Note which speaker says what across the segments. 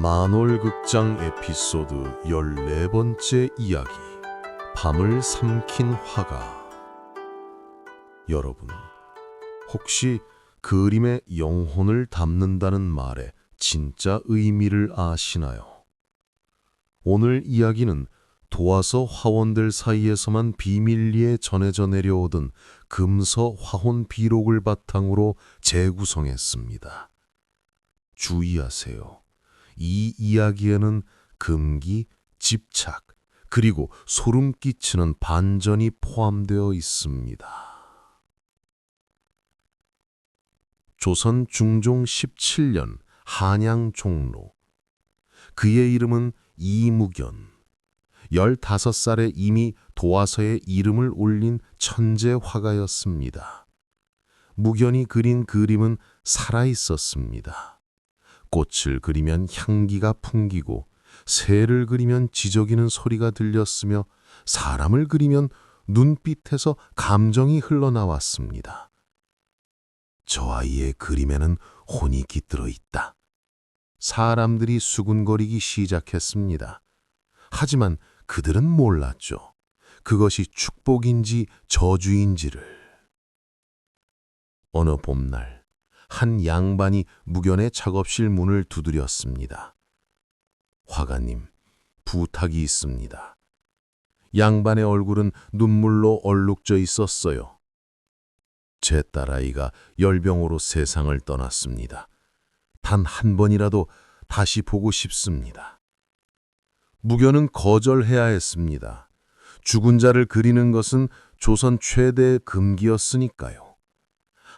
Speaker 1: 만월극장 에피소드 14번째 이야기 밤을 삼킨 화가. 여러분, 혹시 그림에 영혼을 담는다는 말의 진짜 의미를 아시나요? 오늘 이야기는 도화서 화원들 사이에서만 비밀리에 전해져 내려오던 금서 화혼 비록을 바탕으로 재구성했습니다. 주의하세요. 이 이야기에는 금기, 집착, 그리고 소름 끼치는 반전이 포함되어 있습니다. 조선 중종 17년 한양 종로. 그의 이름은 이무견. 15살에 이미 도화서에 이름을 올린 천재 화가였습니다. 무견이 그린 그림은 살아있었습니다. 꽃을 그리면 향기가 풍기고 새를 그리면 지저귀는 소리가 들렸으며 사람을 그리면 눈빛에서 감정이 흘러나왔습니다. 저 아이의 그림에는 혼이 깃들어 있다. 사람들이 수군거리기 시작했습니다. 하지만 그들은 몰랐죠. 그것이 축복인지 저주인지를. 어느 봄날 한 양반이 무견의 작업실 문을 두드렸습니다. 화가님, 부탁이 있습니다. 양반의 얼굴은 눈물로 얼룩져 있었어요. 제 딸아이가 열병으로 세상을 떠났습니다. 단 한 번이라도 다시 보고 싶습니다. 무견은 거절해야 했습니다. 죽은 자를 그리는 것은 조선 최대의 금기였으니까요.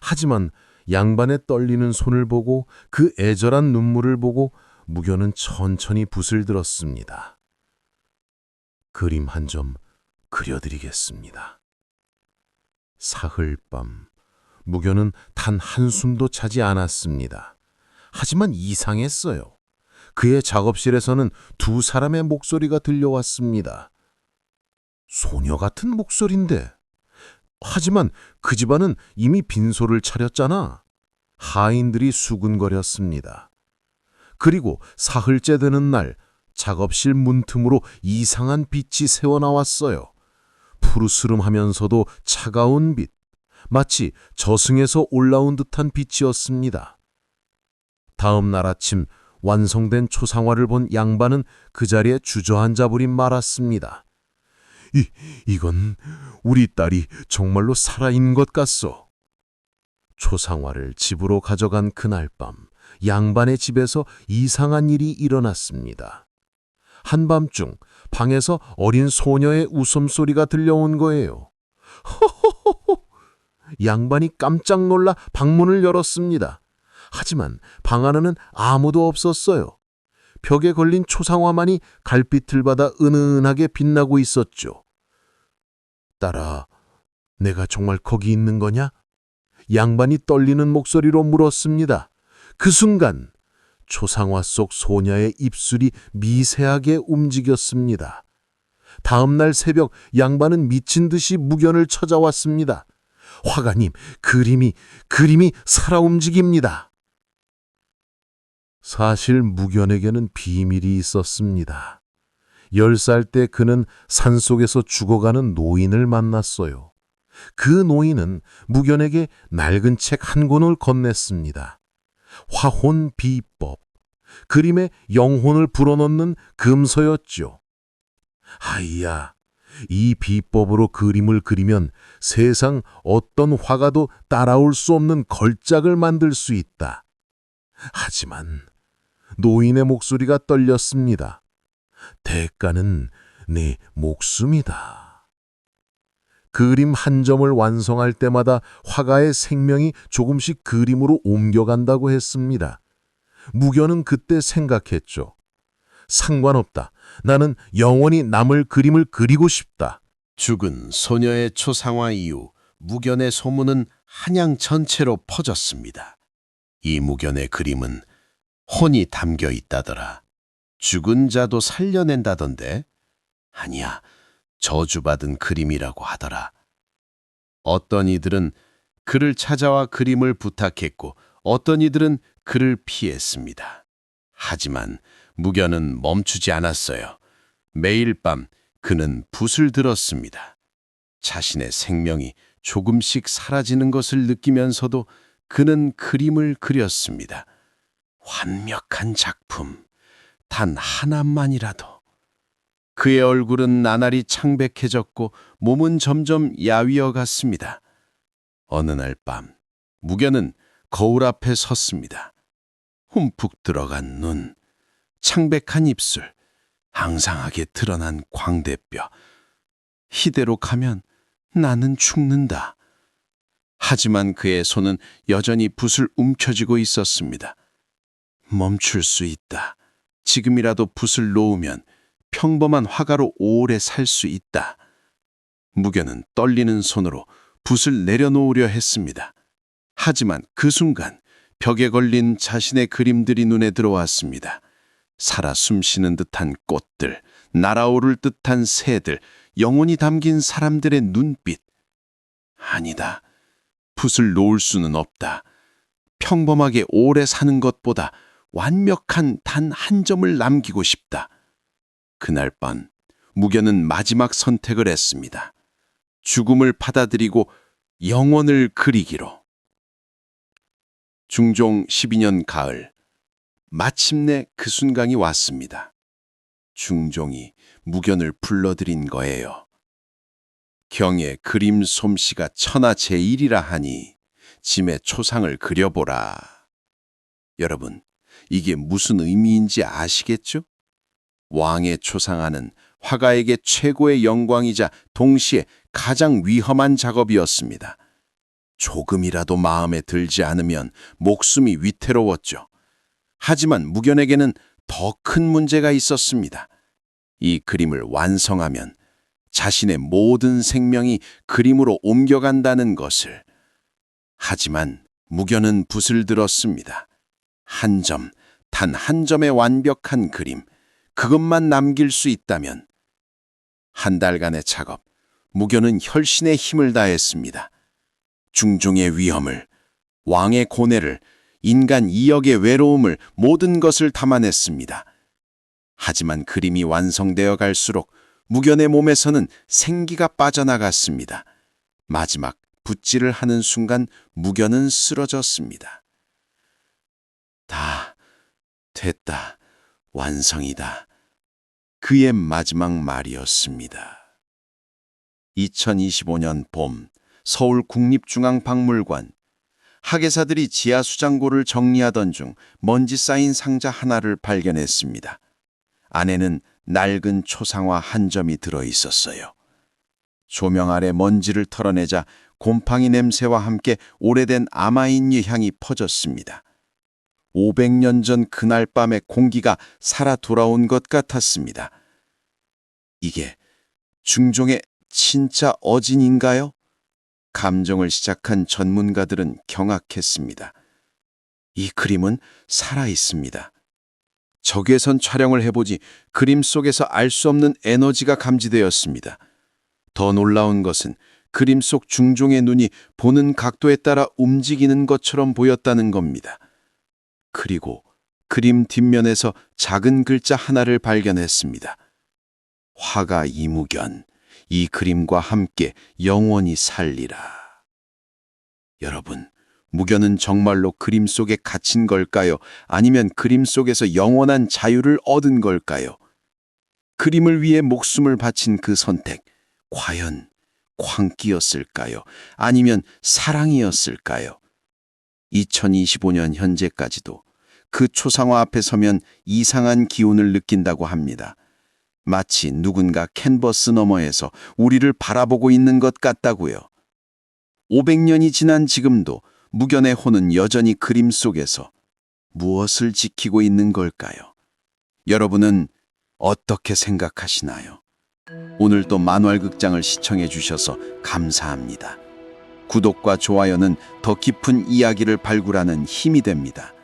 Speaker 1: 하지만 양반의 떨리는 손을 보고 그 애절한 눈물을 보고 무견은 천천히 붓을 들었습니다. 그림 한 점 그려드리겠습니다. 사흘밤, 무견은 단 한숨도 자지 않았습니다. 하지만 이상했어요. 그의 작업실에서는 두 사람의 목소리가 들려왔습니다. 소녀 같은 목소리인데. 하지만 그 집안은 이미 빈소를 차렸잖아. 하인들이 수군거렸습니다. 그리고 사흘째 되는 날 작업실 문틈으로 이상한 빛이 새어나왔어요. 푸르스름하면서도 차가운 빛, 마치 저승에서 올라온 듯한 빛이었습니다. 다음 날 아침 완성된 초상화를 본 양반은 그 자리에 주저앉아 버린 말았습니다. 이건 우리 딸이 정말로 살아있는 것 같소. 초상화를 집으로 가져간 그날 밤 양반의 집에서 이상한 일이 일어났습니다. 한밤중 방에서 어린 소녀의 웃음소리가 들려온 거예요. 호호호호! 양반이 깜짝 놀라 방문을 열었습니다. 하지만 방 안에는 아무도 없었어요. 벽에 걸린 초상화만이 갈빛을 받아 은은하게 빛나고 있었죠. 딸아, 내가 정말 거기 있는 거냐? 양반이 떨리는 목소리로 물었습니다. 그 순간 초상화 속 소녀의 입술이 미세하게 움직였습니다. 다음 날 새벽 양반은 미친 듯이 무견을 찾아왔습니다. 화가님, 그림이 살아 움직입니다. 사실 무견에게는 비밀이 있었습니다. 10살 때 그는 산속에서 죽어가는 노인을 만났어요. 그 노인은 무견에게 낡은 책 한 권을 건넸습니다. 화혼 비법, 그림에 영혼을 불어넣는 금서였죠. 하이야, 이 비법으로 그림을 그리면 세상 어떤 화가도 따라올 수 없는 걸작을 만들 수 있다. 하지만 노인의 목소리가 떨렸습니다. 대가는 내 목숨이다. 그림 한 점을 완성할 때마다 화가의 생명이 조금씩 그림으로 옮겨간다고 했습니다. 무견은 그때 생각했죠. 상관없다. 나는 영원히 남을 그림을 그리고 싶다.
Speaker 2: 죽은 소녀의 초상화 이후 무견의 소문은 한양 전체로 퍼졌습니다. 이 무견의 그림은 혼이 담겨 있다더라. 죽은 자도 살려낸다던데? 아니야, 저주받은 그림이라고 하더라. 어떤 이들은 그를 찾아와 그림을 부탁했고 어떤 이들은 그를 피했습니다. 하지만 무견은 멈추지 않았어요. 매일 밤 그는 붓을 들었습니다. 자신의 생명이 조금씩 사라지는 것을 느끼면서도 그는 그림을 그렸습니다. 완벽한 작품, 단 하나만이라도. 그의 얼굴은 나날이 창백해졌고 몸은 점점 야위어 갔습니다. 어느 날 밤, 무견은 거울 앞에 섰습니다. 훔푹 들어간 눈, 창백한 입술, 항상하게 드러난 광대뼈. 이대로 가면 나는 죽는다. 하지만 그의 손은 여전히 붓을 움켜쥐고 있었습니다. 멈출 수 있다. 지금이라도 붓을 놓으면 평범한 화가로 오래 살 수 있다. 무견은 떨리는 손으로 붓을 내려놓으려 했습니다. 하지만 그 순간 벽에 걸린 자신의 그림들이 눈에 들어왔습니다. 살아 숨쉬는 듯한 꽃들, 날아오를 듯한 새들, 영혼이 담긴 사람들의 눈빛. 아니다. 붓을 놓을 수는 없다. 평범하게 오래 사는 것보다 완벽한 단 한 점을 남기고 싶다. 그날 밤 무견은 마지막 선택을 했습니다. 죽음을 받아들이고 영원을 그리기로. 중종 12년 가을, 마침내 그 순간이 왔습니다. 중종이 무견을 불러들인 거예요. 경의 그림 솜씨가 천하 제일이라 하니 짐의 초상을 그려보라. 여러분, 이게 무슨 의미인지 아시겠죠? 왕의 초상화는 화가에게 최고의 영광이자 동시에 가장 위험한 작업이었습니다. 조금이라도 마음에 들지 않으면 목숨이 위태로웠죠. 하지만 무견에게는 더 큰 문제가 있었습니다. 이 그림을 완성하면 자신의 모든 생명이 그림으로 옮겨간다는 것을. 하지만 무견은 붓을 들었습니다. 한 점, 단 한 점의 완벽한 그림, 그것만 남길 수 있다면. 한 달간의 작업, 무견은 혈신의 힘을 다했습니다. 중종의 위험을, 왕의 고뇌를, 인간 이역의 외로움을, 모든 것을 담아냈습니다. 하지만 그림이 완성되어 갈수록 무견의 몸에서는 생기가 빠져나갔습니다. 마지막 붓질을 하는 순간 무견은 쓰러졌습니다. 다 됐다. 완성이다. 그의 마지막 말이었습니다. 2025년 봄, 서울 국립중앙박물관. 학예사들이 지하 수장고를 정리하던 중 먼지 쌓인 상자 하나를 발견했습니다. 안에는 낡은 초상화 한 점이 들어 있었어요. 조명 아래 먼지를 털어내자 곰팡이 냄새와 함께 오래된 아마인유 향이 퍼졌습니다. 500년 전 그날 밤의 공기가 살아 돌아온 것 같았습니다. 이게 중종의 진짜 어진인가요? 감정을 시작한 전문가들은 경악했습니다. 이 그림은 살아있습니다. 적외선 촬영을 해보지 그림 속에서 알 수 없는 에너지가 감지되었습니다. 더 놀라운 것은 그림 속 중종의 눈이 보는 각도에 따라 움직이는 것처럼 보였다는 겁니다. 그리고 그림 뒷면에서 작은 글자 하나를 발견했습니다. 화가 이무견, 이 그림과 함께 영원히 살리라. 여러분, 무견은 정말로 그림 속에 갇힌 걸까요? 아니면 그림 속에서 영원한 자유를 얻은 걸까요? 그림을 위해 목숨을 바친 그 선택, 과연 광기였을까요? 아니면 사랑이었을까요? 2025년 현재까지도 그 초상화 앞에 서면 이상한 기운을 느낀다고 합니다. 마치 누군가 캔버스 너머에서 우리를 바라보고 있는 것 같다고요. 500년이 지난 지금도 무견의 혼은 여전히 그림 속에서 무엇을 지키고 있는 걸까요? 여러분은 어떻게 생각하시나요? 오늘도 만월극장을 시청해 주셔서 감사합니다. 구독과 좋아요는 더 깊은 이야기를 발굴하는 힘이 됩니다.